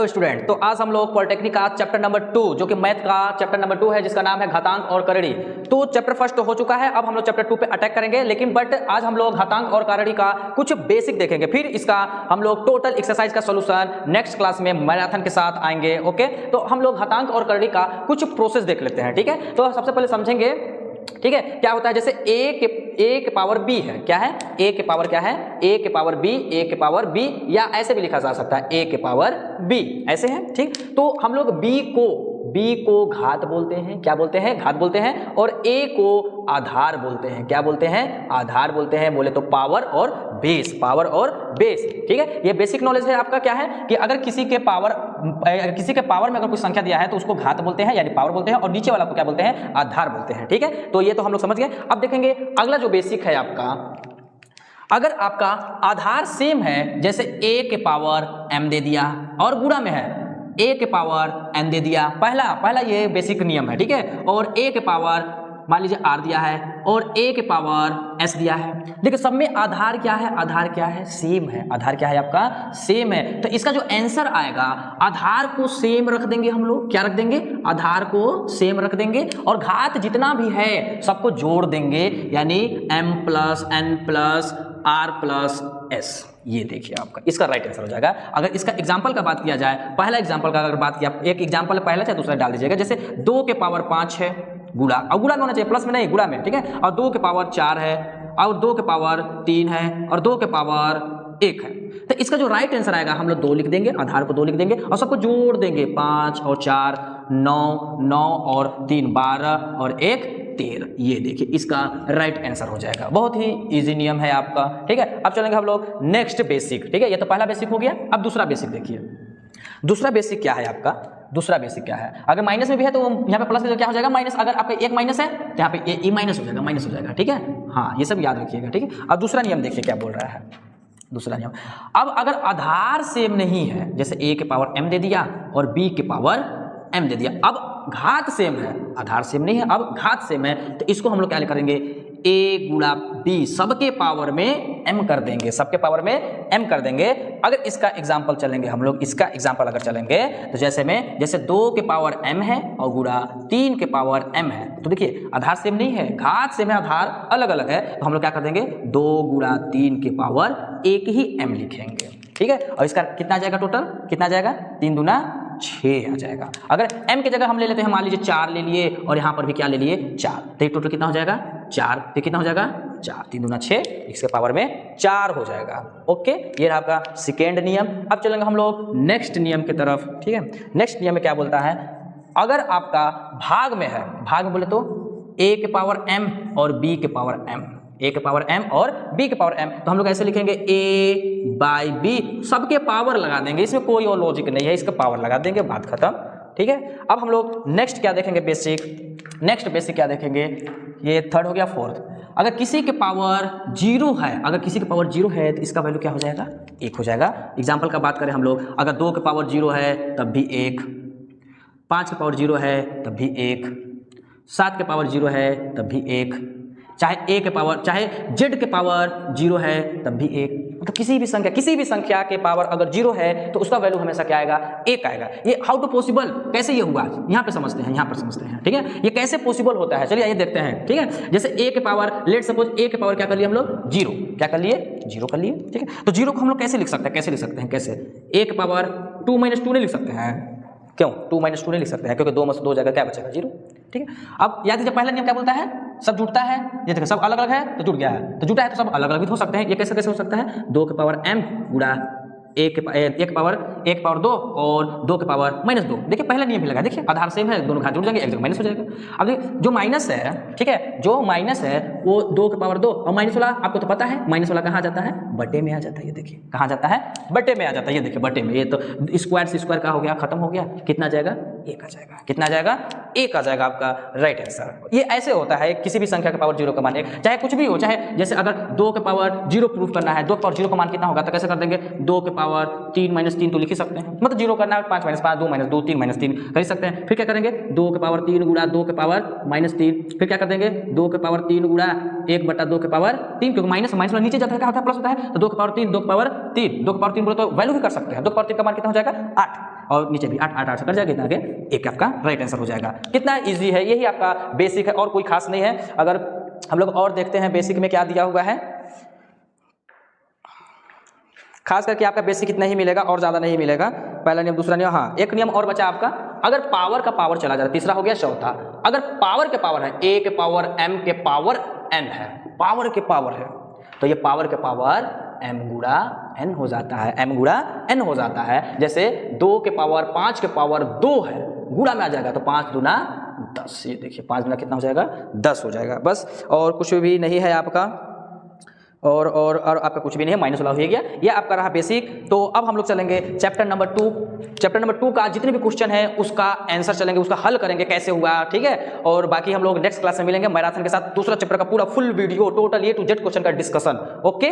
Hello student, तो आज हम लोग पॉलिटेक्निक का चैप्टर नंबर 2 जो कि मैथ का चैप्टर नंबर 2 है जिसका नाम है घातांक और करड़ी। तो चैप्टर फर्स्ट हो चुका है, अब हम लोग चैप्टर 2 पे अटैक करेंगे, लेकिन बट आज हम लोग घातांक और करड़ी का कुछ बेसिक देखेंगे, फिर इसका हम लोग टोटल एक्सरसाइज का सॉल्यूशन नेक्स्ट क्लास में मैराथन के साथ आएंगे। ओके, तो हम लोग घातांक और करड़ी का कुछ प्रोसेस देख लेते हैं। ठीक है, तो सबसे पहले समझेंगे, ठीक है, क्या होता है। जैसे a के पावर b है, क्या है, a के पावर क्या है, a के पावर b, या ऐसे भी लिखा जा सकता है a के पावर b, ऐसे है। ठीक, तो हम लोग b को घात बोलते हैं, क्या बोलते हैं, घात बोलते हैं, और a को आधार बोलते हैं, क्या बोलते हैं, आधार बोलते हैं। बोले तो पावर और बेस, पावर और बेस। ठीक है, ये बेसिक नॉलेज है आपका। क्या है कि अगर किसी के पावर में अगर कोई संख्या दिया है तो उसको घात बोलते हैं यानी पावर बोलते हैं, और नीचे वाला को क्या बोलते हैं, आधार बोलते हैं। ठीक है, तो ये तो हम लोग समझ गए। अब देखेंगे अगला जो बेसिक है आपका, अगर आपका आधार सेम है, जैसे a के पावर m दे दिया और गुणा में है a के पावर n दे दिया, पहला ये बेसिक नियम है। ठीक है, और a के पावर मान लीजिए r दिया है और a के पावर s दिया है। देखिए सब में आधार क्या है, आधार क्या है, सेम है। आधार क्या है आपका, सेम है। तो इसका जो आंसर आएगा, आधार को सेम रख देंगे हम लोग, क्या रख देंगे, आधार को सेम रख देंगे, और घात जितना भी है सबको जोड़ देंगे, यानी m plus n plus r plus s। ये देखिए आपका इसका राइट आंसर हो जाएगा। अगर इसका एग्जांपल का बात किया जाए, पहला एग्जांपल का अगर बात किया, एक एग्जांपल पहला चाहे दूसरा डाल दीजिएगा। जैसे 2 के पावर 5 है, गुणा, और गुणा में होना चाहिए, प्लस में नहीं, गुणा में। ठीक है, और 2 के पावर 4 है, और 2 के पावर 3 है, और 2 के पावर 1 है। तो इसका जो राइट आंसर आएगा, हम लोग 2 लिख देंगे, आधार को 2 लिख देंगे, और सबको जोड़ देंगे, 5 और 4 9 और 3 12 और 1 13। ये देखिए इसका राइट आंसर हो जाएगा। बहुत ही इजी नियम है आपका। ठीक है, अब चलेंगे हम लोग नेक्स्ट बेसिक। ठीक है, ये तो पहला बेसिक हो गया। अब दूसरा बेसिक देखिए, दूसरा बेसिक क्या है आपका, दूसरा बेसिक क्या है, अगर माइनस में भी है तो यहाँ पे प्लस में तो क्या हो जाएगा, माइनस। अगर आपका एक माइनस है तो यहाँ पे ए माइनस हो जाएगा, माइनस हो जाएगा। ठीक है, हाँ, ये सब याद रखिएगा। ठीक है, अब दूसरा नियम देखिए क्या बोल रहा है, दूसरा नियम। अब अगर आधार सेम नहीं है, जैसे a के पावर m दे दिया और b के पावर m दे दिया, अब घात सेम है, आधार सेम नहीं है, अब घात सेम है, तो इसको हम लोग क्या करेंगे, a गुणा b, सबके पावर में m कर देंगे, सबके पावर में m कर देंगे। अगर इसका एग्जांपल चलेंगे हम लोग, इसका एग्जांपल अगर चलेंगे तो जैसे 2 के पावर m है और गुणा 3 के पावर m है, तो देखिए आधार सेम नहीं है, घात सेम है, आधार अलग अलग है, तो हम लोग क्या कर देंगे, 2 गुणा 3 के पावर 1 ही m लिखेंगे। ठीक है, और इसका कितना जाएगा, टोटल कितना जाएगा, 3 दूना 6 आ जाएगा। अगर m की जगह हम ले लेते हैं, मान लीजिए 4 ले लिए, और यहाँ पर भी क्या ले लिए, 4, तो टोटल कितना हो जाएगा, 4, तो कितना हो जाएगा, 4 3 दूना 6, इसके पावर में 4 हो जाएगा। ओके, ये रहा आपका सेकेंड नियम। अब चलेंगे हम लोग नेक्स्ट नियम की तरफ। ठीक है, नेक्स्ट नियम में क्या बोलता है, अगर आपका भाग में है, भाग में बोले तो a के पावर m और b के पावर m, a के पावर m और b के पावर m, तो हम लोग ऐसे लिखेंगे a बाई b, सबके पावर लगा देंगे, इसमें कोई और लॉजिक नहीं है, इसका पावर लगा देंगे, बात खत्म। ठीक है, अब हम लोग नेक्स्ट क्या देखेंगे, बेसिक। नेक्स्ट बेसिक क्या देखेंगे, ये थर्ड हो गया। फोर्थ, अगर किसी के पावर 0 है, अगर किसी के पावर 0 है तो इसका वैल्यू क्या हो जाएगा, 1 हो जाएगा। एग्जाम्पल का बात करें हम लोग, अगर 2 के पावर 0 है तब भी 1, 5 के पावर 0 है तब भी 1, 7 के पावर 0 है तब भी 1, चाहे a के पावर, चाहे z के पावर 0 है तब भी 1। तो किसी भी संख्या के पावर अगर 0 है तो उसका वैल्यू हमेशा क्या आएगा, 1 आएगा। ये हाउ टू पॉसिबल, कैसे ये हुआ, यहाँ पे समझते हैं, यहाँ पर समझते हैं। ठीक है, ये कैसे पॉसिबल होता है, चलिए ये देखते हैं। ठीक है, जैसे a के पावर, लेट सपोज a के पावर क्या कर लिए हम लोग, 0, क्या कर लिए, 0 कर लिए। ठीक है, तो 0 को हम लोग कैसे लिख सकते हैं, कैसे a के पावर 2 - 2 नहीं लिख सकते हैं, क्यों 2 - 2 नहीं लिख सकते हैं, क्योंकि 2 में से 2 जगह क्या बचेगा, 0। ठीक है, अब याद कीजिए पहला नियम क्या बोलता है, सब जुड़ता है, ये देखिए सब अलग अलग है तो जुड़ गया है, तो जुटा है तो सब अलग अलग भी हो सकते हैं। ये कैसे हो सकता है, 2 के पावर m गुणा 1 के पावर 2 और 2 के पावर -2। देखिए पहला नियम भी लगा, देखिए आधार सेम है, दोनों घात जुड़ जाएंगे, एक जगह माइनस हो जाएगा। अब देखिए जो माइनस है, ठीक है, जो माइनस है वो 2 के पावर 2, और माइनस वाला आपको तो पता है, माइनस वाला कहाँ जाता है, बटे में आ जाता है। ये देखिए कहाँ जाता है, बटे में आ जाता है। ये देखिए बटे में, ये तो स्क्वायर से स्क्वायर का हो गया, खत्म हो गया, कितना जाएगा, 1 आ जाएगा। कितना जाएगा, 1 आ जाएगा आपका राइट आंसर। ये ऐसे होता है, किसी भी संख्या के पावर 0 का मान 1, चाहे कुछ भी हो, चाहे जैसे अगर 2 के पावर 0 प्रूफ करना है, 2 के पावर 0 का मान कितना होगा, तो कैसे कर देंगे, 2 के पावर 3 - 3 तो लिख ही सकते हैं, मतलब 0 करना है, 5 - 5 2 - 2 3 - 3 कर ही सकते हैं। फिर क्या करेंगे, 2 के पावर 3 गुणा 2 के पावर -3, फिर क्या कर देंगे, 2 के पावर 3 गुणा 1/2 के पावर 3, क्योंकि माइनस वाला नीचे जाता है, क्या होता है, प्लस होता है, तो 2 के पावर 3 2 के पावर 3 बोले तो वैल्यू भी कर सकते हैं। 2 के पावर 3 का मान कितना हो जाएगा, 8। और नीचे भी 8 8 8 से कट जाएगा, कितना आगे 1 आपका राइट आंसर हो जाएगा। कितना ईजी है, यही आपका बेसिक है और कोई खास नहीं है। अगर हम लोग और देखते हैं बेसिक में क्या दिया हुआ है, खास करके आपका बेसिक इतना ही मिलेगा और ज़्यादा नहीं मिलेगा। पहला नियम, दूसरा नियम, हाँ एक नियम और बचा आपका, अगर पावर का पावर चला जाए, तीसरा हो गया चौथा, अगर पावर के पावर है, a के पावर m के पावर n है, पावर के पावर है, तो ये पावर के पावर m गुणा n हो जाता है, m गुणा n हो जाता है। जैसे 2 के पावर 5 के पावर 2 है, गुणा में आ जाएगा तो 5 दूना 10, ये देखिए 5 दूना कितना हो जाएगा 10 हो जाएगा बस, और कुछ भी नहीं है आपका, और आपका कुछ भी नहीं है, माइनस वाला हो गया। ये आपका रहा बेसिक। तो अब हम लोग चलेंगे चैप्टर नंबर 2। चैप्टर नंबर 2 का जितने भी क्वेश्चन है उसका आंसर चलेंगे, उसका हल करेंगे कैसे हुआ, ठीक है। और बाकी हम लोग नेक्स्ट क्लास में मिलेंगे मैराथन के साथ, दूसरा चैप्टर का पूरा full video total A to Z question का डिस्कशन। ओके।